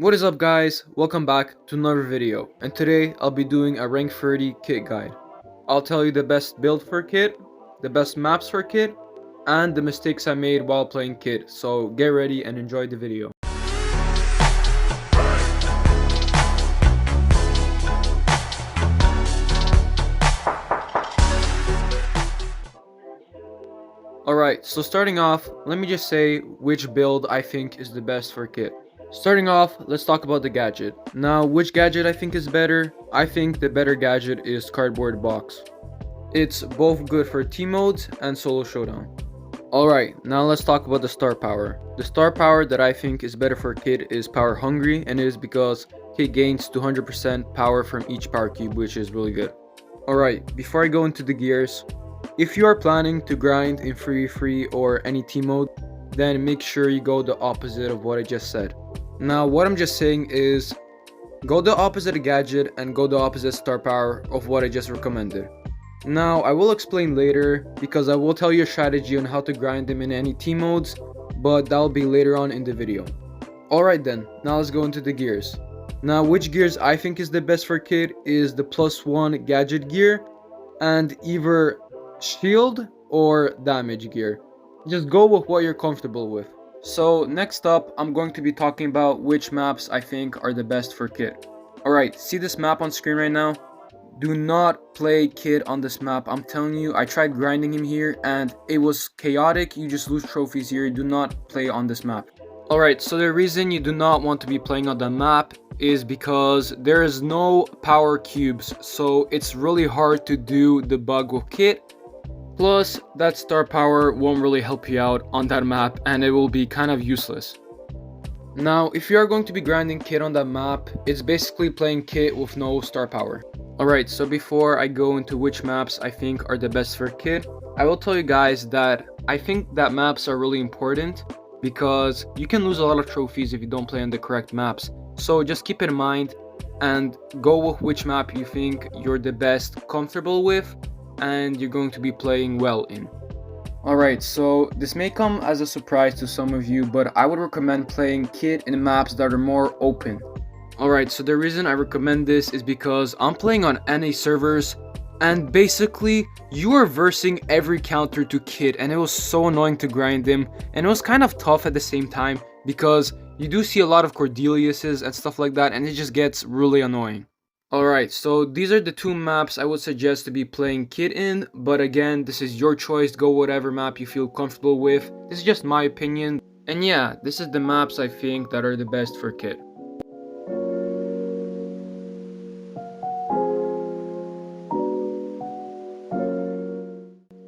What is up guys, welcome back to another video, and today I'll be doing a rank 30 kit guide. I'll tell you the best build for kit, the best maps for kit, and the mistakes I made while playing kit, so get ready and enjoy the video. Alright, so starting off, let me just say which build I think is the best for kit. Starting off, let's talk about the gadget. Now, which gadget I think is better? I think the better gadget is Cardboard Box. It's both good for team modes and Solo Showdown. Alright, now let's talk about the star power. The star power that I think is better for Kit is Power Hungry, and it is because Kit gains 200% power from each power cube, which is really good. Alright, before I go into the gears, if you are planning to grind in free or any team mode, then make sure you go the opposite of what I just said. Now, what I'm just saying is, go the opposite gadget and go the opposite star power of what I just recommended. Now, I will explain later, because I will tell you a strategy on how to grind them in any team modes, but that'll be later on in the video. Alright then, now let's go into the gears. Now, which gears I think is the best for Kit is the +1 gadget gear, and either shield or damage gear. Just go with what you're comfortable with. So next up, I'm going to be talking about which maps I think are the best for Kit. Alright, see this map on screen right now? Do not play Kit on this map. I'm telling you, I tried grinding him here and it was chaotic. You just lose trophies here. Do not play on this map. Alright, so the reason you do not want to be playing on the map is because there is no power cubes. So it's really hard to do the bug with Kit. Plus, that star power won't really help you out on that map and it will be kind of useless. Now, if you are going to be grinding Kit on that map, it's basically playing Kit with no star power. Alright, so before I go into which maps I think are the best for Kit, I will tell you guys that I think that maps are really important because you can lose a lot of trophies if you don't play on the correct maps. So just keep it in mind and go with which map you think you're the best comfortable with and you're going to be playing well in. Alright, so this may come as a surprise to some of you, but I would recommend playing Kit in maps that are more open. Alright, so the reason I recommend this is because I'm playing on NA servers and basically you are versing every counter to Kit and it was so annoying to grind him, and it was kind of tough at the same time because you do see a lot of Cordeliuses and stuff like that and it just gets really annoying. Alright, so these are the two maps I would suggest to be playing Kit in, but again, this is your choice. Go whatever map you feel comfortable with. This is just my opinion, and yeah, this is the maps I think that are the best for Kit.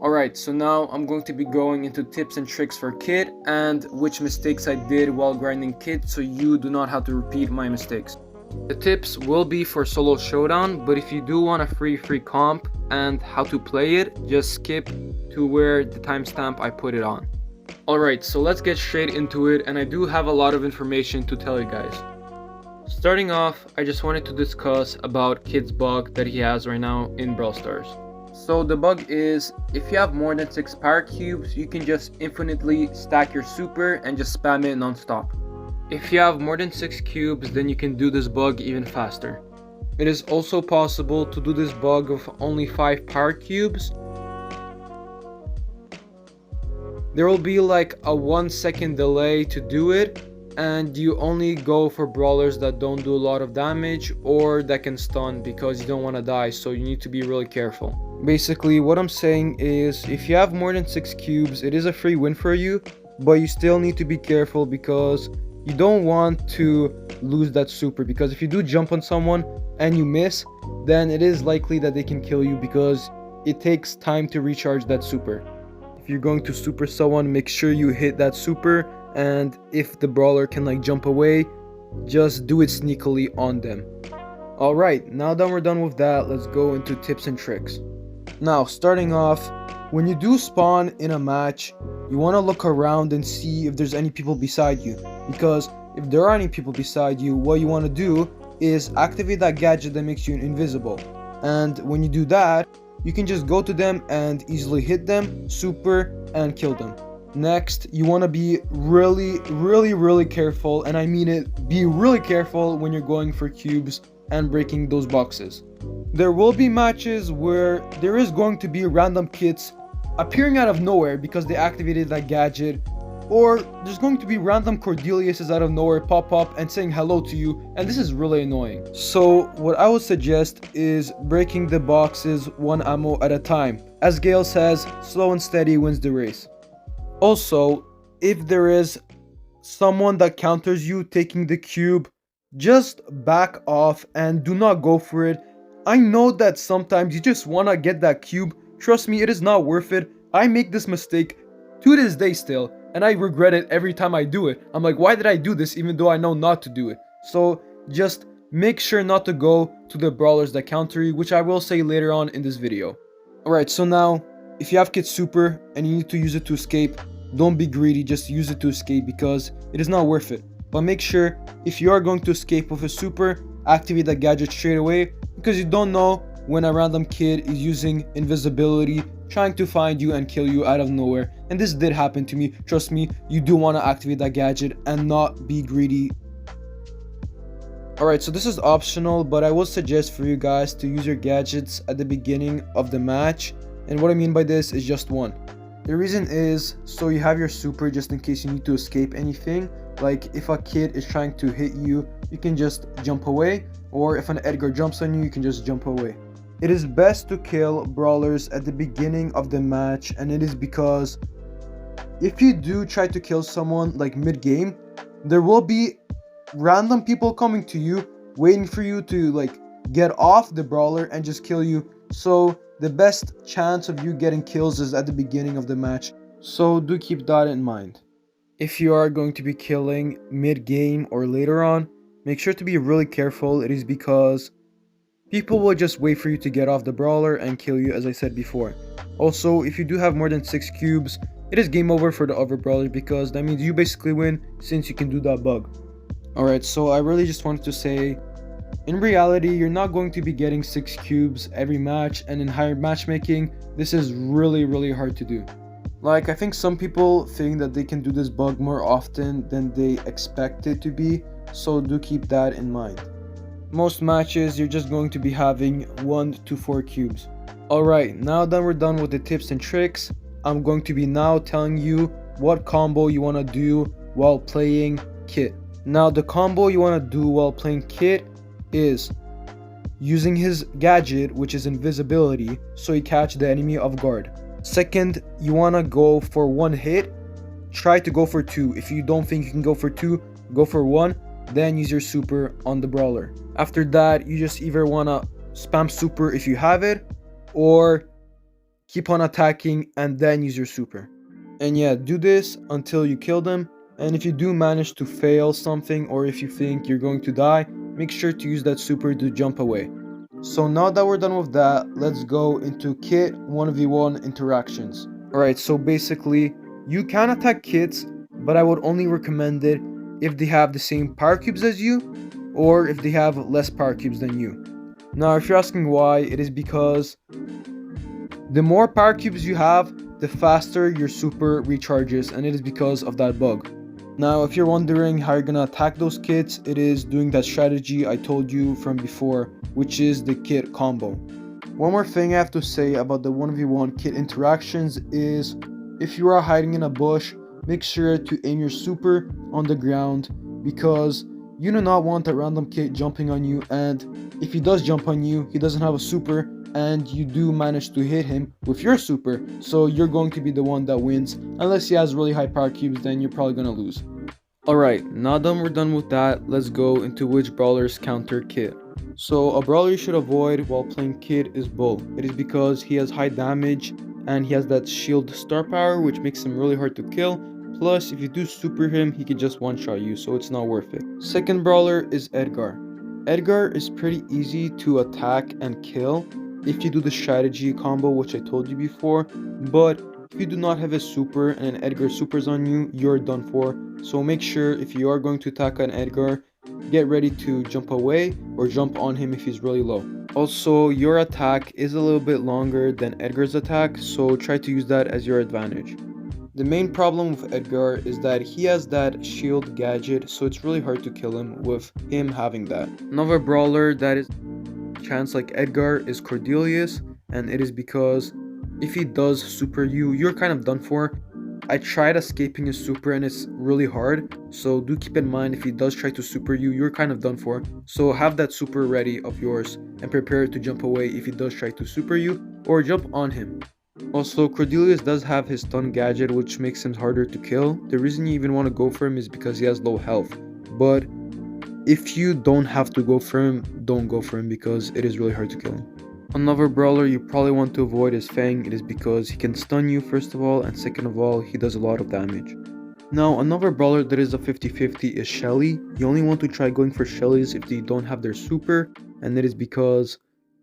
Alright, so now I'm going to be going into tips and tricks for Kit and which mistakes I did while grinding Kit so you do not have to repeat my mistakes. The tips will be for Solo Showdown, but if you do want a free comp and how to play it, just skip to where the timestamp I put it on. Alright, so let's get straight into it, and I do have a lot of information to tell you guys. Starting off, I just wanted to discuss about Kit's bug that he has right now in Brawl Stars. So the bug is, if you have more than 6 power cubes, you can just infinitely stack your super and just spam it non-stop. If you have more than 6 cubes, then you can do this bug even faster. It is also possible to do this bug with only 5 power cubes. There will be like a 1-second delay to do it, and you only go for brawlers that don't do a lot of damage or that can stun because you don't want to die, so you need to be really careful. Basically, what I'm saying is, if you have more than 6 cubes, it is a free win for you, but you still need to be careful because you don't want to lose that super, because if you do jump on someone and you miss, then it is likely that they can kill you because it takes time to recharge that super. If you're going to super someone, make sure you hit that super, and if the brawler can like jump away, just do it sneakily on them. Alright, now that we're done with that, let's go into tips and tricks. Now, starting off, when you do spawn in a match, you want to look around and see if there's any people beside you, because if there are any people beside you, what you want to do is activate that gadget that makes you invisible, and when you do that, you can just go to them and easily hit them, super, and kill them. Next, you want to be really careful, and I mean it, be really careful when you're going for cubes and breaking those boxes. There will be matches where there is going to be random kits appearing out of nowhere because they activated that gadget, or there's going to be random Cordeliuses out of nowhere pop up and saying hello to you, and this is really annoying. So what I would suggest is breaking the boxes one ammo at a time. As Gale says, slow and steady wins the race. Also, if there is someone that counters you taking the cube, just back off and do not go for it. I know that sometimes you just want to get that cube. Trust me, it is not worth it. I make this mistake to this day still, and I regret it every time I do it. I'm like, why did I do this even though I know not to do it? So just make sure not to go to the brawlers that counter you, which I will say later on in this video. Alright, so now, if you have Kit Super and you need to use it to escape, don't be greedy, just use it to escape because it is not worth it. But make sure, if you are going to escape with a super, activate that gadget straight away because you don't know when a random kid is using invisibility, trying to find you and kill you out of nowhere. And this did happen to me. Trust me, you do want to activate that gadget and not be greedy. Alright, so this is optional, but I will suggest for you guys to use your gadgets at the beginning of the match. And what I mean by this is just one. The reason is so you have your super just in case you need to escape anything. Like if a kid is trying to hit you, you can just jump away. Or if an Edgar jumps on you, you can just jump away. It is best to kill brawlers at the beginning of the match, and it is because if you do try to kill someone like mid-game, there will be random people coming to you, waiting for you to like get off the brawler and just kill you. So the best chance of you getting kills is at the beginning of the match, so do keep that in mind. If you are going to be killing mid-game or later on, make sure to be really careful. It is because people will just wait for you to get off the brawler and kill you, as I said before. Also, if you do have more than 6 cubes, it is game over for the other brawlers because that means you basically win since you can do that bug. Alright, so I really just wanted to say, in reality, you're not going to be getting 6 cubes every match, and in higher matchmaking, this is really hard to do. Like, I think some people think that they can do this bug more often than they expect it to be, so do keep that in mind. Most matches, you're just going to be having 1 to 4 cubes. Alright, now that we're done with the tips and tricks, I'm going to be now telling you what combo you want to do while playing Kit. Now, the combo you want to do while playing Kit is using his gadget, which is invisibility, so you catch the enemy off guard. Second, you want to go for 1 hit. Try to go for 2. If you don't think you can go for 2, go for 1, then use your super on the brawler. After that, you just either want to spam super if you have it, or keep on attacking and then use your super. And yeah, do this until you kill them. And if you do manage to fail something, or if you think you're going to die, make sure to use that super to jump away. So now that we're done with that, let's go into Kit 1v1 interactions. Alright, so basically, you can attack Kits, but I would only recommend it if they have the same power cubes as you, or if they have less power cubes than you. Now, if you're asking why, it is because the more power cubes you have, the faster your super recharges, and it is because of that bug. Now, if you're wondering how you're gonna attack those kits, it is doing that strategy I told you from before, which is the kit combo. One more thing I have to say about the 1v1 kit interactions is, if you are hiding in a bush, make sure to aim your super on the ground, because you do not want a random kit jumping on you, and if he does jump on you, he doesn't have a super, and you do manage to hit him with your super, so you're going to be the one that wins. Unless he has really high power cubes, then you're probably gonna lose. Alright, now that we're done with that, let's go into which brawlers counter Kit. So a brawler you should avoid while playing Kit is Bull. It is because he has high damage and he has that shield star power, which makes him really hard to kill. Plus, if you do super him, he can just one-shot you, so it's not worth it. Second brawler is Edgar. Edgar is pretty easy to attack and kill if you do the strategy combo, which I told you before, but if you do not have a super and an Edgar supers on you, you're done for. So make sure if you are going to attack an Edgar, get ready to jump away or jump on him if he's really low. Also, your attack is a little bit longer than Edgar's attack, so try to use that as your advantage. The main problem with Edgar is that he has that shield gadget, so it's really hard to kill him with him having that. Another brawler that is chance like Edgar is Cordelius, and it is because if he does super you, you're kind of done for. I tried escaping his super and it's really hard, so do keep in mind if he does try to super you, you're kind of done for. So have that super ready of yours and prepare to jump away if he does try to super you or jump on him. Also, Cordelius does have his stun gadget, which makes him harder to kill. The reason you even want to go for him is because he has low health, but if you don't have to go for him, don't go for him because it is really hard to kill him. Another brawler you probably want to avoid is Fang. It is because he can stun you first of all, and second of all, he does a lot of damage. Now, another brawler that is a 50-50 is Shelly. You only want to try going for Shellys if they don't have their super, and it is because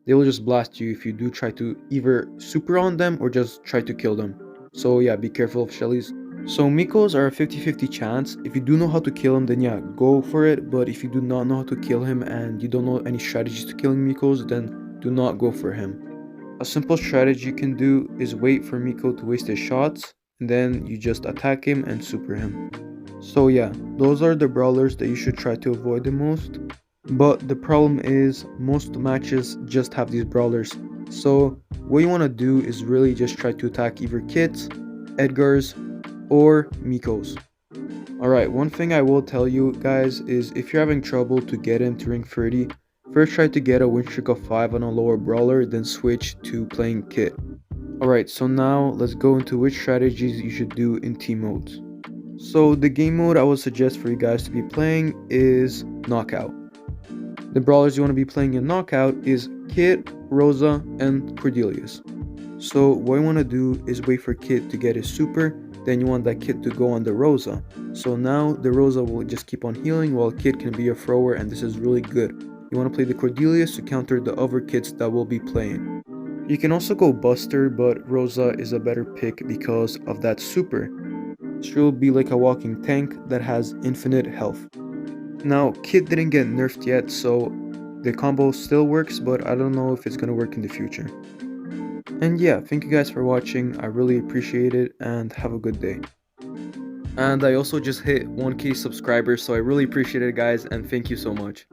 they will just blast you if you do try to either super on them or just try to kill them. So yeah, be careful of Shellys. So Mikos are a 50-50 chance. If you do know how to kill him, then yeah, go for it. But if you do not know how to kill him and you don't know any strategies to killing Mikos, then do not go for him. A simple strategy you can do is wait for Miko to waste his shots, and then you just attack him and super him. So yeah, those are the brawlers that you should try to avoid the most. But the problem is most matches just have these brawlers. So what you want to do is really just try to attack either Kits, Edgars, or Mikos. Alright, one thing I will tell you guys is if you're having trouble to get him to ring 30, first try to get a win streak of 5 on a lower brawler, then switch to playing Kit. Alright, so now let's go into which strategies you should do in team modes. So the game mode I would suggest for you guys to be playing is Knockout. The brawlers you want to be playing in Knockout is Kit, Rosa, and Cordelius. So what you want to do is wait for Kit to get his super, then you want that Kit to go on the Rosa. So now the Rosa will just keep on healing while Kit can be a thrower, and this is really good. You want to play the Cordelius to counter the other Kits that will be playing. You can also go Buster, but Rosa is a better pick because of that super. She will be like a walking tank that has infinite health. Now, Kit didn't get nerfed yet, so the combo still works, but I don't know if it's gonna work in the future. And yeah, thank you guys for watching, I really appreciate it, and have a good day. And I also just hit 1K subscribers, so I really appreciate it guys, and thank you so much.